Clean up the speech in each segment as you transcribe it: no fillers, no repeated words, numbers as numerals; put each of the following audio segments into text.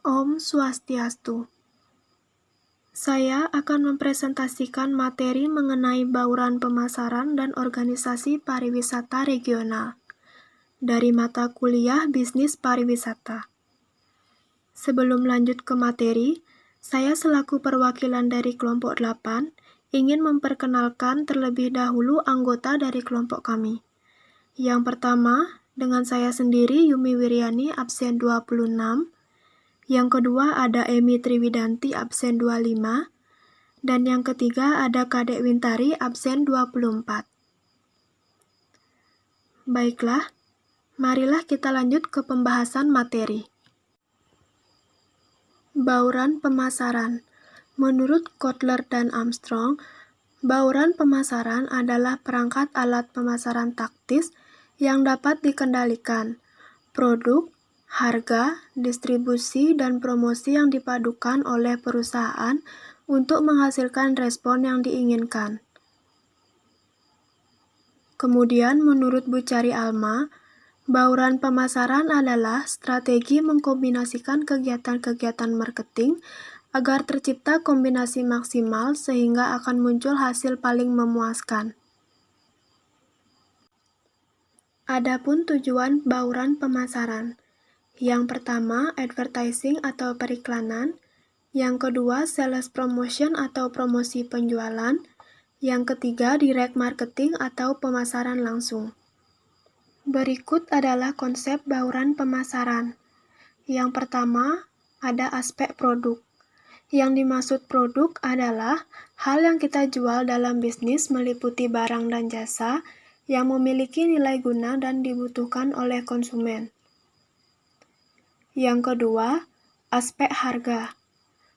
Om Swastiastu. Saya akan mempresentasikan materi mengenai bauran pemasaran dan organisasi pariwisata regional dari mata kuliah Bisnis Pariwisata. Sebelum lanjut ke materi, saya selaku perwakilan dari kelompok 8 ingin memperkenalkan terlebih dahulu anggota dari kelompok kami. Yang pertama, dengan saya sendiri Yumi Wiryani absen 26. Yang kedua ada Emi Triwidanti absen 25. Dan yang ketiga ada Kadek Wintari absen 24. Baiklah, marilah kita lanjut ke pembahasan materi. Bauran pemasaran. Menurut Kotler dan Armstrong, bauran pemasaran adalah perangkat alat pemasaran taktis yang dapat dikendalikan. Produk, harga, distribusi, dan promosi yang dipadukan oleh perusahaan untuk menghasilkan respon yang diinginkan. Kemudian, menurut Buchari Alma, bauran pemasaran adalah strategi mengkombinasikan kegiatan-kegiatan marketing agar tercipta kombinasi maksimal sehingga akan muncul hasil paling memuaskan. Adapun tujuan bauran pemasaran. Yang pertama, advertising atau periklanan. Yang kedua, sales promotion atau promosi penjualan. Yang ketiga, direct marketing atau pemasaran langsung. Berikut adalah konsep bauran pemasaran. Yang pertama, ada aspek produk. Yang dimaksud produk adalah hal yang kita jual dalam bisnis meliputi barang dan jasa yang memiliki nilai guna dan dibutuhkan oleh konsumen. Yang kedua, aspek harga.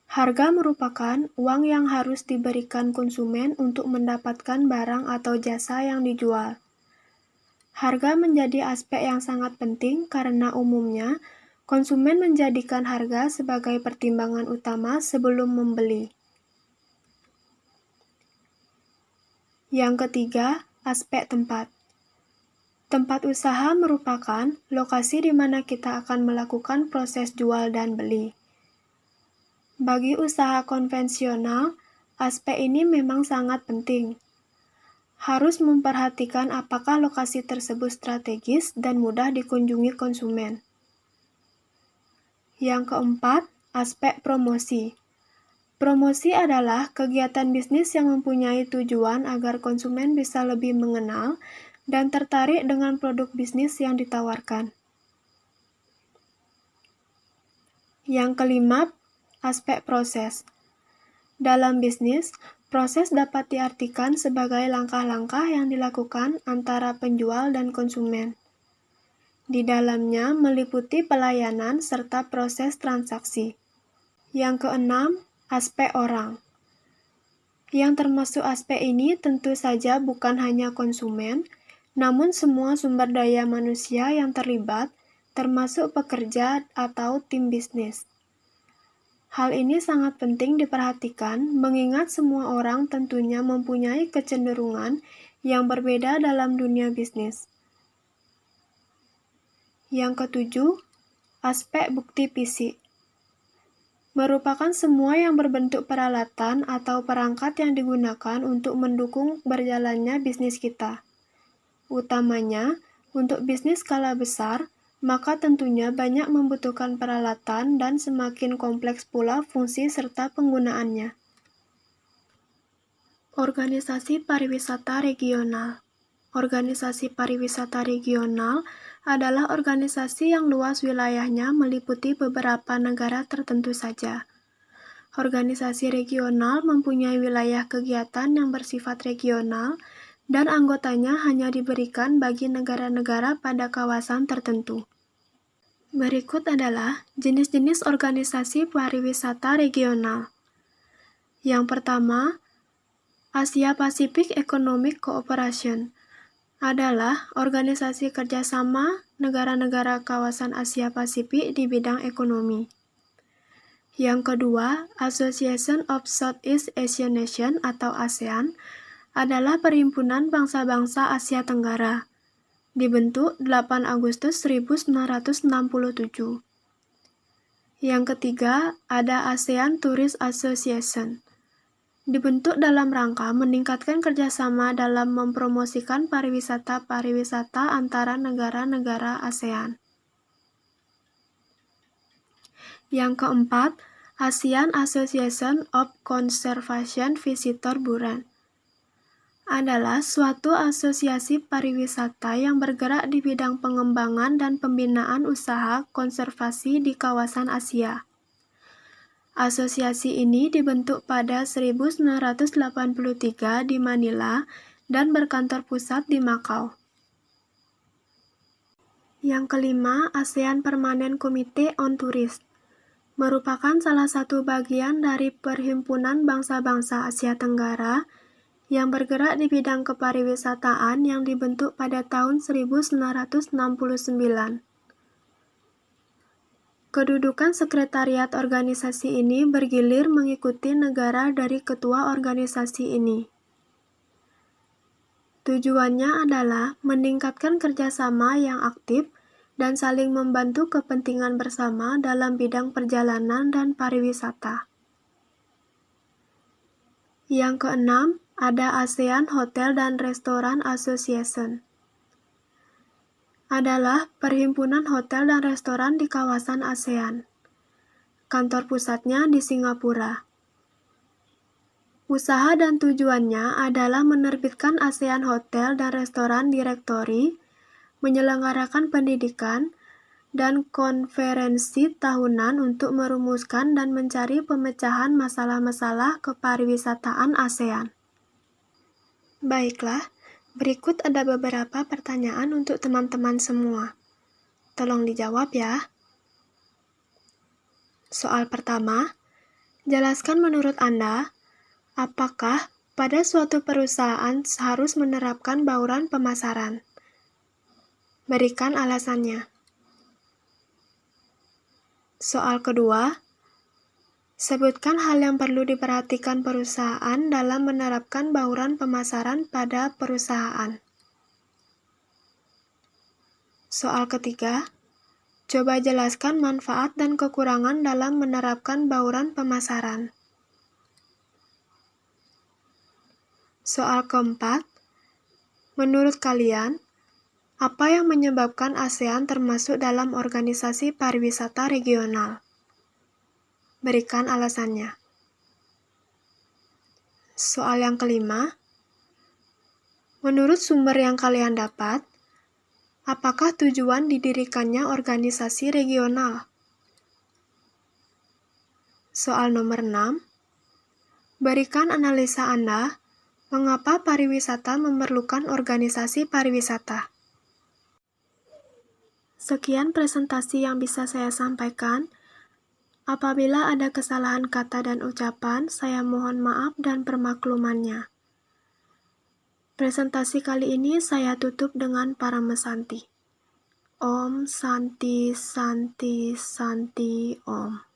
Harga merupakan uang yang harus diberikan konsumen untuk mendapatkan barang atau jasa yang dijual. Harga menjadi aspek yang sangat penting karena umumnya konsumen menjadikan harga sebagai pertimbangan utama sebelum membeli. Yang ketiga, aspek tempat. Tempat usaha merupakan lokasi di mana kita akan melakukan proses jual dan beli. Bagi usaha konvensional, aspek ini memang sangat penting. Harus memperhatikan apakah lokasi tersebut strategis dan mudah dikunjungi konsumen. Yang keempat, aspek promosi. Promosi adalah kegiatan bisnis yang mempunyai tujuan agar konsumen bisa lebih mengenal dan tertarik dengan produk bisnis yang ditawarkan. Yang kelima, aspek proses. Dalam bisnis, proses dapat diartikan sebagai langkah-langkah yang dilakukan antara penjual dan konsumen. Di dalamnya meliputi pelayanan serta proses transaksi. Yang keenam, aspek orang. Yang termasuk aspek ini tentu saja bukan hanya konsumen, namun semua sumber daya manusia yang terlibat, termasuk pekerja atau tim bisnis. Hal ini sangat penting diperhatikan mengingat semua orang tentunya mempunyai kecenderungan yang berbeda dalam dunia bisnis. Yang ketujuh, aspek bukti fisik. Merupakan semua yang berbentuk peralatan atau perangkat yang digunakan untuk mendukung berjalannya bisnis kita. Utamanya, untuk bisnis skala besar, maka tentunya banyak membutuhkan peralatan dan semakin kompleks pula fungsi serta penggunaannya. Organisasi pariwisata regional. Organisasi pariwisata regional adalah organisasi yang luas wilayahnya meliputi beberapa negara tertentu saja. Organisasi regional mempunyai wilayah kegiatan yang bersifat regional dan anggotanya hanya diberikan bagi negara-negara pada kawasan tertentu. Berikut adalah jenis-jenis organisasi pariwisata regional. Yang pertama, Asia Pacific Economic Cooperation adalah organisasi kerjasama negara-negara kawasan Asia Pasifik di bidang ekonomi. Yang kedua, Association of Southeast Asian Nations atau ASEAN adalah perhimpunan bangsa-bangsa Asia Tenggara. Dibentuk 8 Agustus 1967. Yang ketiga, ada ASEAN Tourist Association. Dibentuk dalam rangka meningkatkan kerjasama dalam mempromosikan pariwisata antara negara-negara ASEAN. Yang keempat, ASEAN Association of Conservation Visitor Bureau adalah suatu asosiasi pariwisata yang bergerak di bidang pengembangan dan pembinaan usaha konservasi di kawasan Asia. Asosiasi ini dibentuk pada 1983 di Manila dan berkantor pusat di Macau. Yang kelima, ASEAN Permanent Committee on Tourism merupakan salah satu bagian dari Perhimpunan Bangsa-Bangsa Asia Tenggara yang bergerak di bidang kepariwisataan yang dibentuk pada tahun 1969. Kedudukan sekretariat organisasi ini bergilir mengikuti negara dari ketua organisasi ini. Tujuannya adalah meningkatkan kerjasama yang aktif dan saling membantu kepentingan bersama dalam bidang perjalanan dan pariwisata. Yang keenam, ada ASEAN Hotel dan Restoran Association. Adalah perhimpunan hotel dan restoran di kawasan ASEAN. Kantor pusatnya di Singapura. Usaha dan tujuannya adalah menerbitkan ASEAN Hotel dan Restoran Directory, menyelenggarakan pendidikan, dan konferensi tahunan untuk merumuskan dan mencari pemecahan masalah-masalah kepariwisataan ASEAN. Baiklah, berikut ada beberapa pertanyaan untuk teman-teman semua. Tolong dijawab ya. Soal pertama, jelaskan menurut Anda, apakah pada suatu perusahaan harus menerapkan bauran pemasaran? Berikan alasannya. Soal kedua, sebutkan hal yang perlu diperhatikan perusahaan dalam menerapkan bauran pemasaran pada perusahaan. Soal ketiga, coba jelaskan manfaat dan kekurangan dalam menerapkan bauran pemasaran. Soal keempat, menurut kalian, apa yang menyebabkan ASEAN termasuk dalam organisasi pariwisata regional? Berikan alasannya. Soal yang kelima, menurut sumber yang kalian dapat, apakah tujuan didirikannya organisasi regional? Soal nomor 6, berikan analisa Anda, mengapa pariwisata memerlukan organisasi pariwisata? Sekian presentasi yang bisa saya sampaikan. Apabila ada kesalahan kata dan ucapan, saya mohon maaf dan permaklumannya. Presentasi kali ini saya tutup dengan Paramesanti. Om Santi Santi Santi Om.